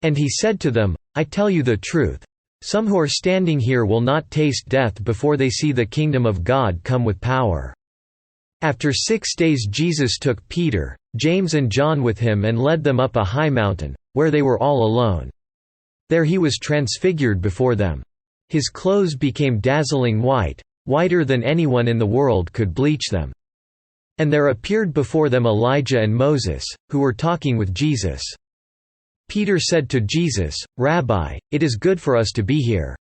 And he said to them, "I tell you the truth. Some who are standing here will not taste death before they see the kingdom of God come with power." After 6 days Jesus took Peter, James and John with him and led them up a high mountain, where they were all alone. There he was transfigured before them. His clothes became dazzling white, whiter than anyone in the world could bleach them. And there appeared before them Elijah and Moses, who were talking with Jesus. Peter said to Jesus, "Rabbi, it is good for us to be here.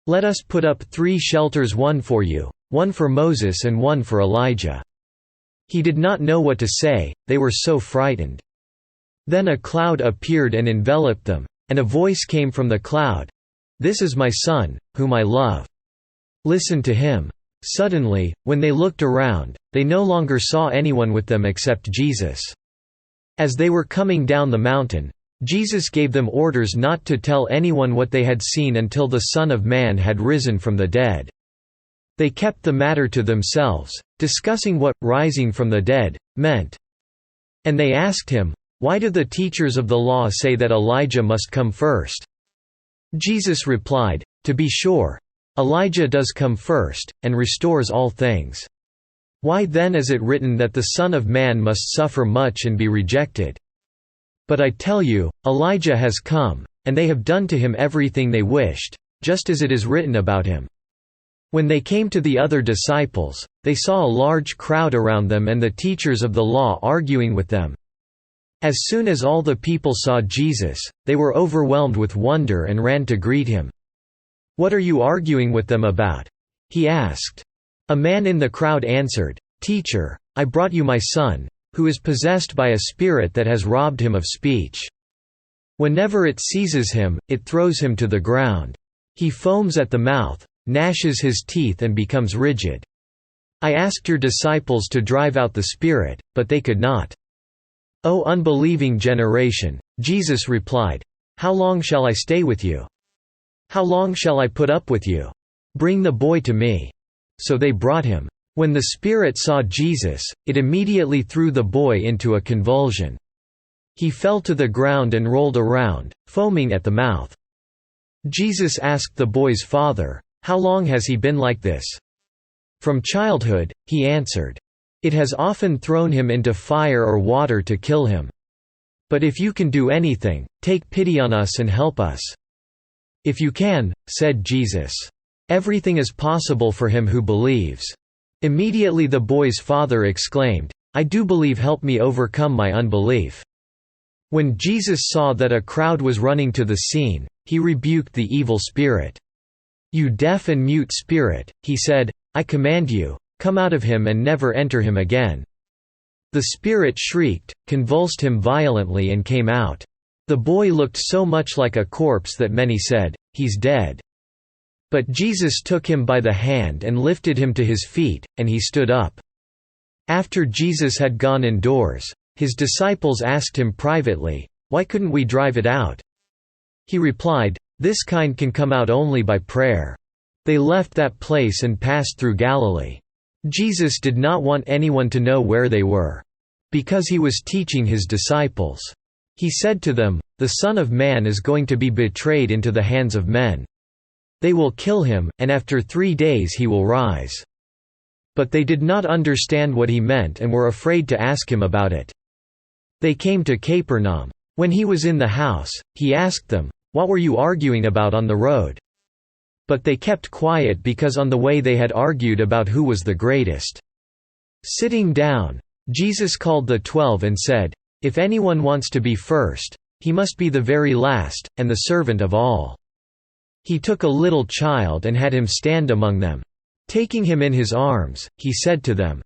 Let us put up 3 shelters, one for you, one for Moses and one for Elijah." He did not know what to say, they were so frightened. Then a cloud appeared and enveloped them, and a voice came from the cloud, "This is my Son, whom I love. Listen to him." Suddenly, when they looked around, they no longer saw anyone with them except Jesus. As they were coming down the mountain, Jesus gave them orders not to tell anyone what they had seen until the Son of Man had risen from the dead. They kept the matter to themselves, discussing what "rising from the dead" meant. And they asked him, "Why do the teachers of the law say that Elijah must come first?" Jesus replied, "To be sure, Elijah does come first, and restores all things. Why then is it written that the Son of Man must suffer much and be rejected? But I tell you, Elijah has come, and they have done to him everything they wished, just as it is written about him." When they came to the other disciples, they saw a large crowd around them and the teachers of the law arguing with them. As soon as all the people saw Jesus, they were overwhelmed with wonder and ran to greet him. "What are you arguing with them about?" he asked. A man in the crowd answered, "Teacher, I brought you my son, who is possessed by a spirit that has robbed him of speech. Whenever it seizes him, it throws him to the ground. He foams at the mouth, gnashes his teeth and becomes rigid. I asked your disciples to drive out the spirit, but they could not." "O unbelieving generation," Jesus replied, "how long shall I stay with you? How long shall I put up with you? Bring the boy to me." So they brought him. When the spirit saw Jesus, it immediately threw the boy into a convulsion. He fell to the ground and rolled around, foaming at the mouth. Jesus asked the boy's father, "How long has he been like this?" "From childhood," he answered. "It has often thrown him into fire or water to kill him. But if you can do anything, take pity on us and help us." "If you can," said Jesus. "Everything is possible for him who believes." Immediately the boy's father exclaimed, "I do believe, help me overcome my unbelief." When Jesus saw that a crowd was running to the scene, he rebuked the evil spirit. "You deaf and mute spirit," he said, "I command you, come out of him and never enter him again." The spirit shrieked, convulsed him violently and came out. The boy looked so much like a corpse that many said, "He's dead." But Jesus took him by the hand and lifted him to his feet, and he stood up. After Jesus had gone indoors, his disciples asked him privately, "Why couldn't we drive it out?" He replied, "This kind can come out only by prayer." They left that place and passed through Galilee. Jesus did not want anyone to know where they were. Because he was teaching his disciples. He said to them, "The Son of Man is going to be betrayed into the hands of men. They will kill him, and after 3 days he will rise." But they did not understand what he meant and were afraid to ask him about it. They came to Capernaum. When he was in the house, he asked them, "What were you arguing about on the road?" But they kept quiet because on the way they had argued about who was the greatest. Sitting down, Jesus called the 12 and said, "If anyone wants to be first, he must be the very last, and the servant of all." He took a little child and had him stand among them. Taking him in his arms, he said to them,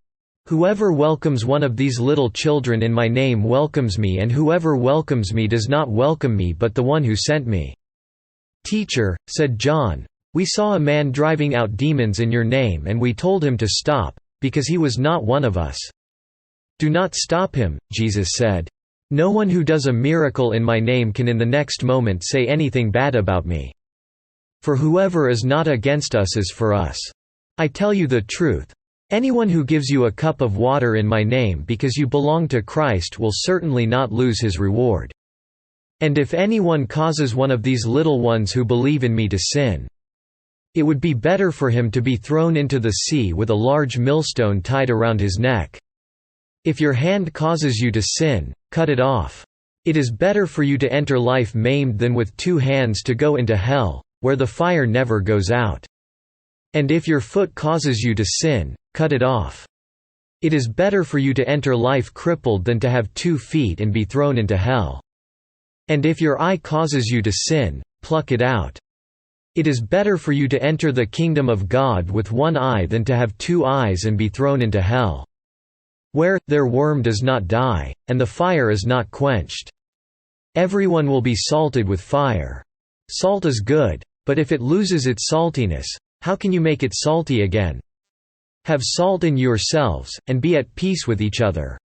"Whoever welcomes one of these little children in my name welcomes me, and whoever welcomes me does not welcome me but the one who sent me." "Teacher," said John, "we saw a man driving out demons in your name and we told him to stop, because he was not one of us." "Do not stop him," Jesus said. "No one who does a miracle in my name can in the next moment say anything bad about me. For whoever is not against us is for us. I tell you the truth. Anyone who gives you a cup of water in my name because you belong to Christ will certainly not lose his reward. And if anyone causes one of these little ones who believe in me to sin, it would be better for him to be thrown into the sea with a large millstone tied around his neck. If your hand causes you to sin, cut it off. It is better for you to enter life maimed than with 2 hands to go into hell, where the fire never goes out. And if your foot causes you to sin, cut it off. It is better for you to enter life crippled than to have 2 feet and be thrown into hell. And if your eye causes you to sin, pluck it out. It is better for you to enter the kingdom of God with 1 eye than to have 2 eyes and be thrown into hell, where their worm does not die, and the fire is not quenched. Everyone will be salted with fire. Salt is good, but if it loses its saltiness, how can you make it salty again? Have salt in yourselves, and be at peace with each other.